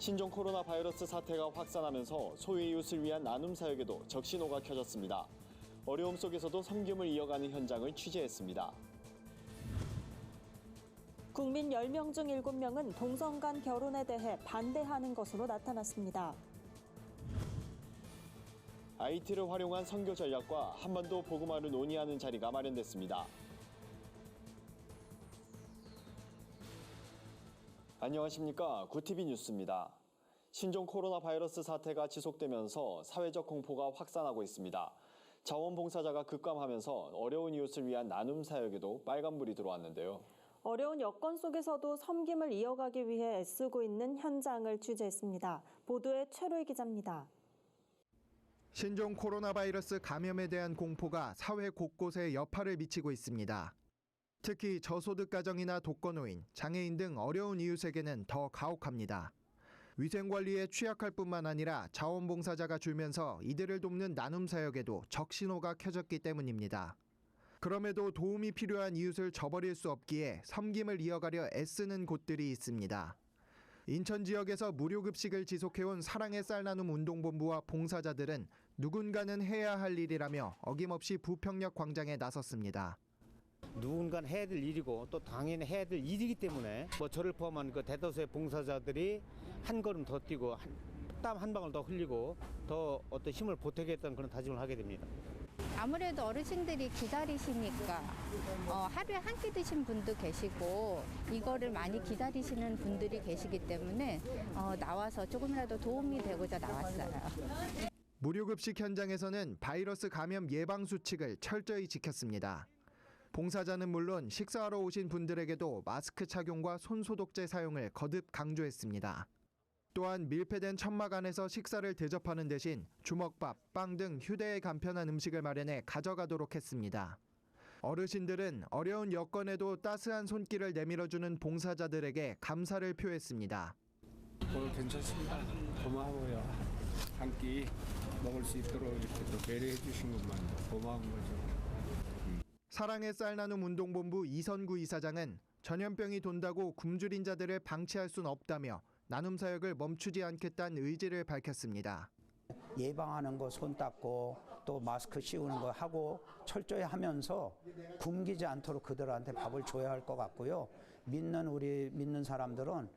신종 코로나 바이러스 사태가 확산하면서 소외 이웃을 위한 나눔 사역에도 적신호가 켜졌습니다. 어려움 속에서도 섬김을 이어가는 현장을 취재했습니다. 국민 10명 중 7명은 동성 간 결혼에 대해 반대하는 것으로 나타났습니다. IT를 활용한 선교 전략과 한반도 복음화를 논의하는 자리가 마련됐습니다. 안녕하십니까. 구티비 뉴스입니다. 신종 코로나 바이러스 사태가 지속되면서 사회적 공포가 확산하고 있습니다. 자원봉사자가 급감하면서 어려운 이웃을 위한 나눔 사역에도 빨간불이 들어왔는데요. 어려운 여건 속에서도 섬김을 이어가기 위해 애쓰고 있는 현장을 취재했습니다. 보도에 최로희 기자입니다. 신종 코로나 바이러스 감염에 대한 공포가 사회 곳곳에 여파를 미치고 있습니다. 특히 저소득 가정이나 독거노인, 장애인 등 어려운 이웃에게는 더 가혹합니다. 위생관리에 취약할 뿐만 아니라 자원봉사자가 줄면서 이들을 돕는 나눔 사역에도 적신호가 켜졌기 때문입니다. 그럼에도 도움이 필요한 이웃을 저버릴 수 없기에 섬김을 이어가려 애쓰는 곳들이 있습니다. 인천 지역에서 무료급식을 지속해온 사랑의 쌀나눔 운동본부와 봉사자들은 누군가는 해야 할 일이라며 어김없이 부평역 광장에 나섰습니다. 누군가는 해야 될 일이고 또 당연히 해야 될 일이기 때문에 저를 포함한 그 대다수의 봉사자들이 한 걸음 더 뛰고 땀 한 방울 더 흘리고 더 어떤 힘을 보태겠다는 그런 다짐을 하게 됩니다. 아무래도 어르신들이 기다리시니까 하루에 한 끼 드신 분도 계시고 이거를 많이 기다리시는 분들이 계시기 때문에 나와서 조금이라도 도움이 되고자 나왔어요. 무료급식 현장에서는 바이러스 감염 예방 수칙을 철저히 지켰습니다. 봉사자는 물론 식사하러 오신 분들에게도 마스크 착용과 손소독제 사용을 거듭 강조했습니다. 또한 밀폐된 천막 안에서 식사를 대접하는 대신 주먹밥, 빵 등 휴대에 간편한 음식을 마련해 가져가도록 했습니다. 어르신들은 어려운 여건에도 따스한 손길을 내밀어주는 봉사자들에게 감사를 표했습니다. 오늘 괜찮습니다. 고마워요. 한 끼 먹을 수 있도록 이렇게 또 배려해 주신 것만 고마운 거죠. 사랑의 쌀나눔 운동본부 이선구 이사장은 전염병이 돈다고 굶주린 자들을 방치할 순 없다며 나눔 사역을 멈추지 않겠다는 의지를 밝혔습니다. 예방하는 거 손 닦고 또 마스크 씌우는 거 하고 철저히 하면서 굶기지 않도록 그들한테 밥을 줘야 할 것 같고요. 우리 믿는 사람들은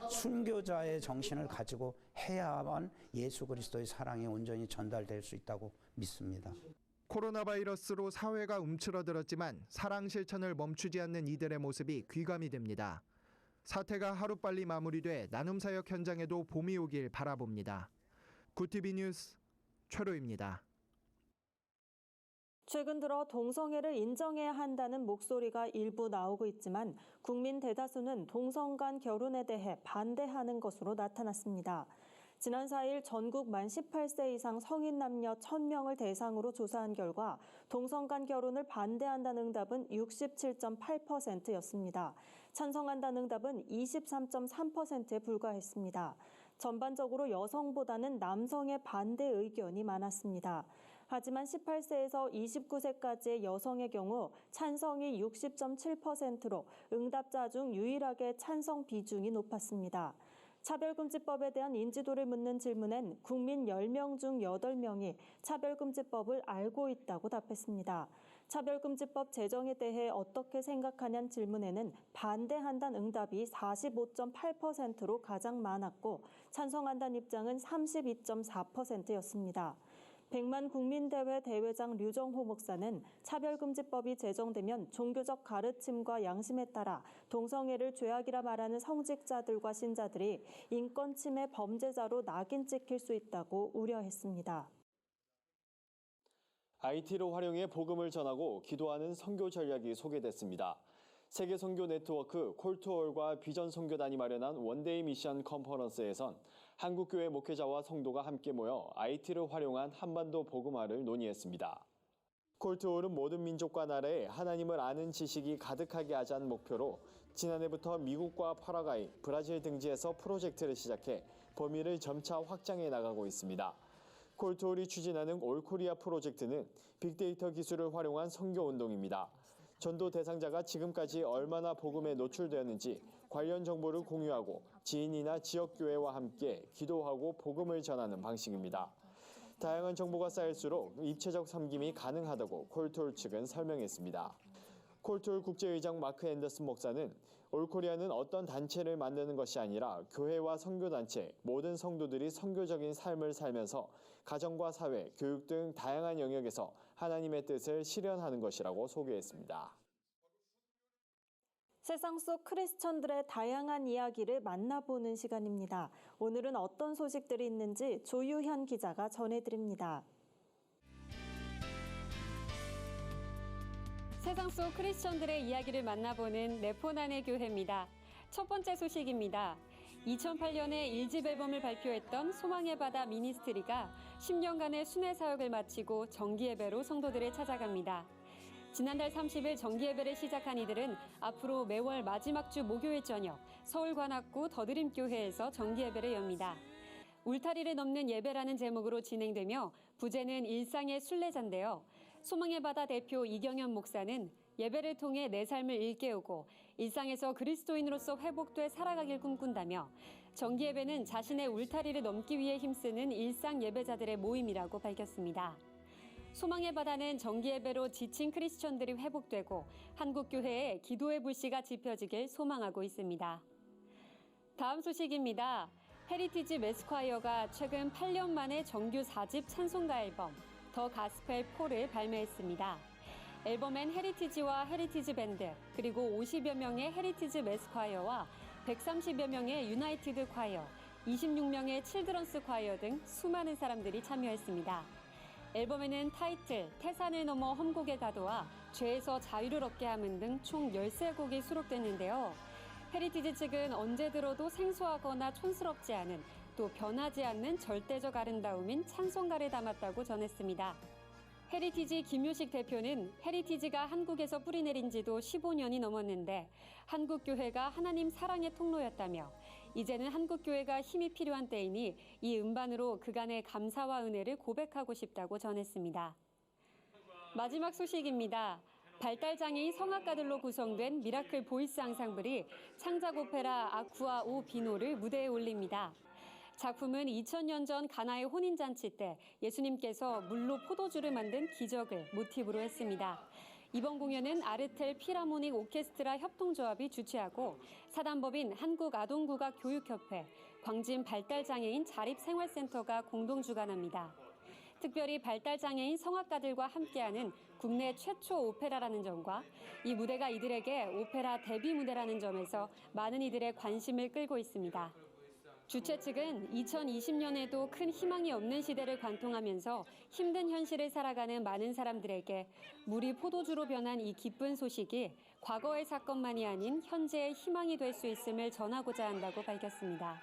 순교자의 정신을 가지고 해야만 예수 그리스도의 사랑이 온전히 전달될 수 있다고 믿습니다. 코로나 바이러스로 사회가 움츠러들었지만 사랑 실천을 멈추지 않는 이들의 모습이 귀감이 됩니다. 사태가 하루빨리 마무리돼 나눔 사역 현장에도 봄이 오길 바라봅니다. 구티비 뉴스 최로입니다. 최근 들어 동성애를 인정해야 한다는 목소리가 일부 나오고 있지만 국민 대다수는 동성 간 결혼에 대해 반대하는 것으로 나타났습니다. 지난 4일 전국 만 18세 이상 성인 남녀 1,000명을 대상으로 조사한 결과 동성 간 결혼을 반대한다는 응답은 67.8%였습니다. 찬성한다는 응답은 23.3%에 불과했습니다. 전반적으로 여성보다는 남성의 반대 의견이 많았습니다. 하지만 18세에서 29세까지의 여성의 경우 찬성이 60.7%로 응답자 중 유일하게 찬성 비중이 높았습니다. 차별금지법에 대한 인지도를 묻는 질문엔 국민 10명 중 8명이 차별금지법을 알고 있다고 답했습니다. 차별금지법 제정에 대해 어떻게 생각하냐는 질문에는 반대한다는 응답이 45.8%로 가장 많았고 찬성한다는 입장은 32.4%였습니다. 백만 국민대회 대회장 류정호 목사는 차별금지법이 제정되면 종교적 가르침과 양심에 따라 동성애를 죄악이라 말하는 성직자들과 신자들이 인권 침해 범죄자로 낙인 찍힐 수 있다고 우려했습니다. IT를 활용해 복음을 전하고 기도하는 선교 전략이 소개됐습니다. 세계 선교 네트워크 콜투올과 비전 선교단이 마련한 원데이 미션 컨퍼런스에선 한국교회 목회자와 성도가 함께 모여 IT를 활용한 한반도 복음화를 논의했습니다. 콜투올은 모든 민족과 나라에 하나님을 아는 지식이 가득하게 하자는 목표로 지난해부터 미국과 파라과이, 브라질 등지에서 프로젝트를 시작해 범위를 점차 확장해 나가고 있습니다. 콜투올이 추진하는 올코리아 프로젝트는 빅데이터 기술을 활용한 선교 운동입니다. 전도 대상자가 지금까지 얼마나 복음에 노출되었는지 관련 정보를 공유하고 지인이나 지역교회와 함께 기도하고 복음을 전하는 방식입니다. 다양한 정보가 쌓일수록 입체적 섬김이 가능하다고 콜톨 측은 설명했습니다. 콜톨 국제의장 마크 앤더슨 목사는 올코리아는 어떤 단체를 만드는 것이 아니라 교회와 선교단체, 모든 성도들이 선교적인 삶을 살면서 가정과 사회, 교육 등 다양한 영역에서 하나님의 뜻을 실현하는 것이라고 소개했습니다. 세상 속 크리스천들의 다양한 이야기를 만나보는 시간입니다. 오늘은 어떤 소식들이 있는지 조유현 기자가 전해드립니다. 세상 속 크리스천들의 이야기를 만나보는 네포난의 교회입니다. 첫 번째 소식입니다. 2008년에 1집 앨범을 발표했던 소망의 바다 미니스트리가 10년간의 순회 사역을 마치고 정기 예배로 성도들을 찾아갑니다. 지난달 30일 정기 예배를 시작한 이들은 앞으로 매월 마지막 주 목요일 저녁 서울 관악구 더드림교회에서 정기 예배를 엽니다. 울타리를 넘는 예배라는 제목으로 진행되며 부제는 일상의 순례자인데요. 소망의 바다 대표 이경현 목사는 예배를 통해 내 삶을 일깨우고 일상에서 그리스도인으로서 회복돼 살아가길 꿈꾼다며 정기 예배는 자신의 울타리를 넘기 위해 힘쓰는 일상 예배자들의 모임이라고 밝혔습니다. 소망의 바다는 정기 예배로 지친 크리스천들이 회복되고 한국 교회에 기도의 불씨가 지펴지길 소망하고 있습니다. 다음 소식입니다. 헤리티지 매스콰이어가 최근 8년 만에 정규 4집 찬송가 앨범 더 가스펠 4를 발매했습니다. 앨범엔 헤리티지와 헤리티지 밴드, 그리고 50여 명의 헤리티지 매스콰이어와 130여 명의 유나이티드 콰이어, 26명의 칠드런스 콰이어 등 수많은 사람들이 참여했습니다. 앨범에는 타이틀, 태산을 넘어 험곡에 가도와 죄에서 자유를 얻게 함은 등 총 13곡이 수록됐는데요. 헤리티지 측은 언제 들어도 생소하거나 촌스럽지 않은, 또 변하지 않는 절대적 아름다움인 찬송가를 담았다고 전했습니다. 헤리티지 김효식 대표는 헤리티지가 한국에서 뿌리내린 지도 15년이 넘었는데 한국 교회가 하나님 사랑의 통로였다며 이제는 한국 교회가 힘이 필요한 때이니 이 음반으로 그간의 감사와 은혜를 고백하고 싶다고 전했습니다. 마지막 소식입니다. 발달장애인 성악가들로 구성된 미라클 보이스 앙상블이 창작 오페라 아쿠아 오 비노를 무대에 올립니다. 작품은 2000년 전 가나의 혼인잔치 때 예수님께서 물로 포도주를 만든 기적을 모티브로 했습니다. 이번 공연은 아르텔 피라모닉 오케스트라 협동조합이 주최하고 사단법인 한국아동국악교육협회, 광진 발달장애인 자립생활센터가 공동 주관합니다. 특별히 발달장애인 성악가들과 함께하는 국내 최초 오페라라는 점과 이 무대가 이들에게 오페라 데뷔 무대라는 점에서 많은 이들의 관심을 끌고 있습니다. 주최 측은 2020년에도 큰 희망이 없는 시대를 관통하면서 힘든 현실을 살아가는 많은 사람들에게 물이 포도주로 변한 이 기쁜 소식이 과거의 사건만이 아닌 현재의 희망이 될 수 있음을 전하고자 한다고 밝혔습니다.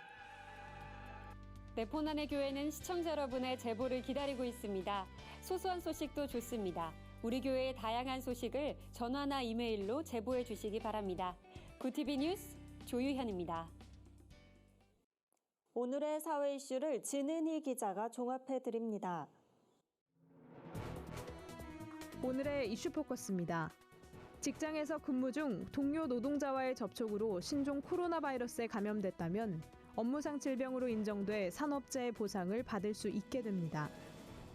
네포난의 교회는 시청자 여러분의 제보를 기다리고 있습니다. 소소한 소식도 좋습니다. 우리 교회의 다양한 소식을 전화나 이메일로 제보해 주시기 바랍니다. 구티비 뉴스 조유현입니다. 오늘의 사회 이슈를 진은희 기자가 종합해 드립니다. 오늘의 이슈 포커스입니다. 직장에서 근무 중 동료 노동자와의 접촉으로 신종 코로나 바이러스에 감염됐다면 업무상 질병으로 인정돼 산업재해 보상을 받을 수 있게 됩니다.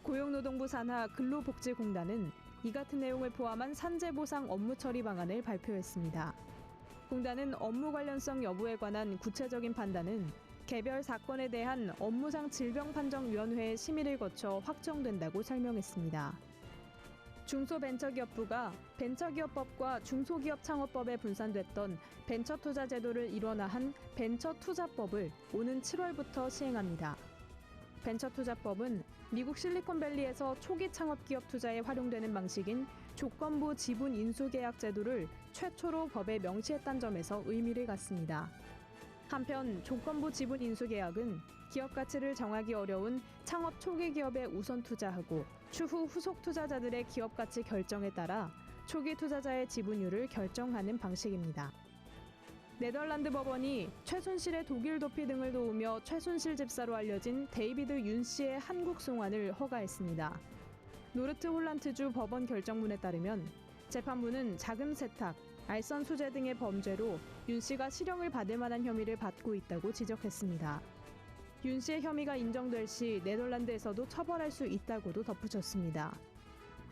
고용노동부 산하 근로복지공단은 이 같은 내용을 포함한 산재보상 업무 처리 방안을 발표했습니다. 공단은 업무 관련성 여부에 관한 구체적인 판단은 개별 사건에 대한 업무상 질병판정위원회의 심의를 거쳐 확정된다고 설명했습니다. 중소벤처기업부가 벤처기업법과 중소기업창업법에 분산됐던 벤처투자 제도를 일원화한 벤처투자법을 오는 7월부터 시행합니다. 벤처투자법은 미국 실리콘밸리에서 초기 창업기업 투자에 활용되는 방식인 조건부 지분 인수계약 제도를 최초로 법에 명시했다는 점에서 의미를 갖습니다. 한편 조건부 지분 인수계약은 기업 가치를 정하기 어려운 창업 초기 기업에 우선 투자하고 추후 후속 투자자들의 기업 가치 결정에 따라 초기 투자자의 지분율을 결정하는 방식입니다. 네덜란드 법원이 최순실의 독일 도피 등을 도우며 최순실 집사로 알려진 데이비드 윤 씨의 한국 송환을 허가했습니다. 노르트 홀란트주 법원 결정문에 따르면 재판부는 자금 세탁, 알선 수재 등의 범죄로 윤 씨가 실형을 받을 만한 혐의를 받고 있다고 지적했습니다. 윤 씨의 혐의가 인정될 시 네덜란드에서도 처벌할 수 있다고도 덧붙였습니다.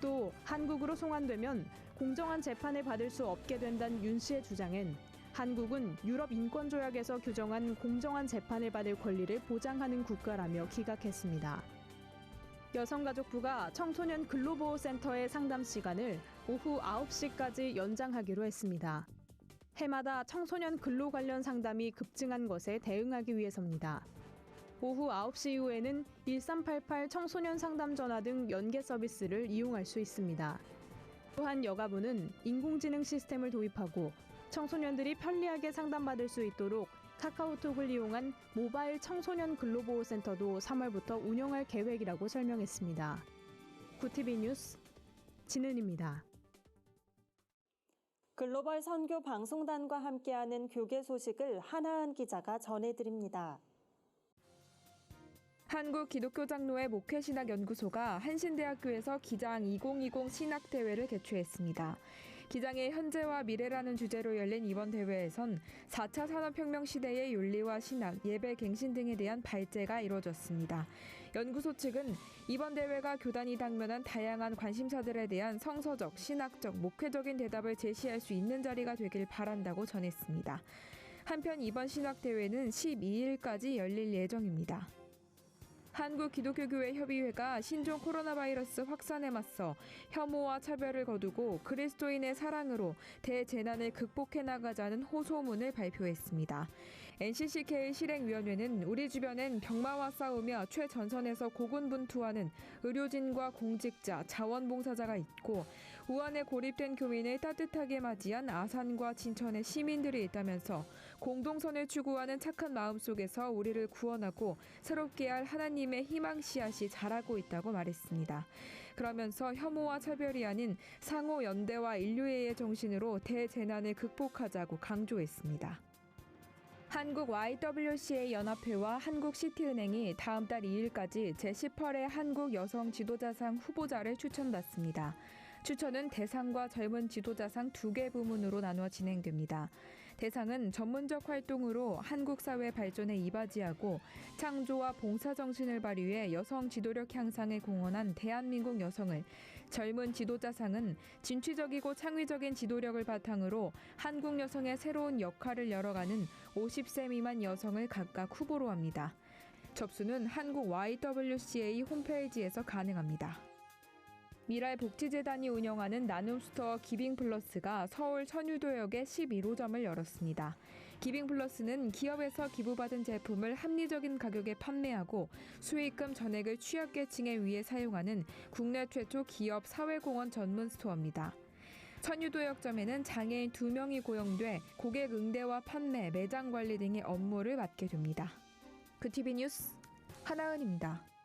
또 한국으로 송환되면 공정한 재판을 받을 수 없게 된다는 윤 씨의 주장엔 한국은 유럽 인권조약에서 규정한 공정한 재판을 받을 권리를 보장하는 국가라며 기각했습니다. 여성가족부가 청소년 근로보호센터의 상담 시간을 오후 9시까지 연장하기로 했습니다. 해마다 청소년 근로 관련 상담이 급증한 것에 대응하기 위해서입니다. 오후 9시 이후에는 1388 청소년 상담 전화 등 연계 서비스를 이용할 수 있습니다. 또한 여가부는 인공지능 시스템을 도입하고 청소년들이 편리하게 상담받을 수 있도록 카카오톡을 이용한 모바일 청소년 근로보호센터도 3월부터 운영할 계획이라고 설명했습니다. 구티비 뉴스 진은입니다. 글로벌 선교 방송단과 함께하는 교계 소식을 한하은 기자가 전해드립니다. 한국기독교장로회 목회신학연구소가 한신대학교에서 기장 2020 신학대회를 개최했습니다. 기장의 현재와 미래라는 주제로 열린 이번 대회에선 4차 산업혁명 시대의 윤리와 신학, 예배 갱신 등에 대한 발제가 이뤄졌습니다. 연구소 측은 이번 대회가 교단이 당면한 다양한 관심사들에 대한 성서적, 신학적, 목회적인 대답을 제시할 수 있는 자리가 되길 바란다고 전했습니다. 한편 이번 신학대회는 12일까지 열릴 예정입니다. 한국기독교교회협의회가 신종 코로나 바이러스 확산에 맞서 혐오와 차별을 거두고 그리스도인의 사랑으로 대재난을 극복해 나가자는 호소문을 발표했습니다. NCCK 실행위원회는 우리 주변엔 병마와 싸우며 최전선에서 고군분투하는 의료진과 공직자, 자원봉사자가 있고 우한에 고립된 교민을 따뜻하게 맞이한 아산과 진천의 시민들이 있다면서 공동선을 추구하는 착한 마음 속에서 우리를 구원하고 새롭게 할 하나님의 희망 씨앗이 자라고 있다고 말했습니다. 그러면서 혐오와 차별이 아닌 상호 연대와 인류애의 정신으로 대재난을 극복하자고 강조했습니다. 한국 YWCA 연합회와 한국시티은행이 다음 달 2일까지 제18회 한국 여성 지도자상 후보자를 추천받습니다. 추천은 대상과 젊은 지도자상 2개 부문으로 나누어 진행됩니다. 대상은 전문적 활동으로 한국 사회 발전에 이바지하고 창조와 봉사 정신을 발휘해 여성 지도력 향상에 공헌한 대한민국 여성을, 젊은 지도자상은 진취적이고 창의적인 지도력을 바탕으로 한국 여성의 새로운 역할을 열어가는 50세 미만 여성을 각각 후보로 합니다. 접수는 한국 YWCA 홈페이지에서 가능합니다. 미랄복지재단이 운영하는 나눔스토어 기빙플러스가 서울 선유도역에 11호점을 열었습니다. 기빙플러스는 기업에서 기부받은 제품을 합리적인 가격에 판매하고 수익금 전액을 취약계층에 위해 사용하는 국내 최초 기업 사회공헌 전문 스토어입니다. 선유도역점에는 장애인 2명이 고용돼 고객 응대와 판매, 매장 관리 등의 업무를 맡게 됩니다. 구티비 뉴스 한하은입니다.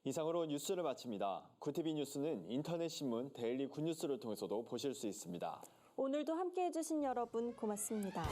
이상으로 뉴스를 마칩니다. 구티비 뉴스는 인터넷 신문 데일리 굿뉴스를 통해서도 보실 수 있습니다. 오늘도 함께해 주신 여러분 고맙습니다.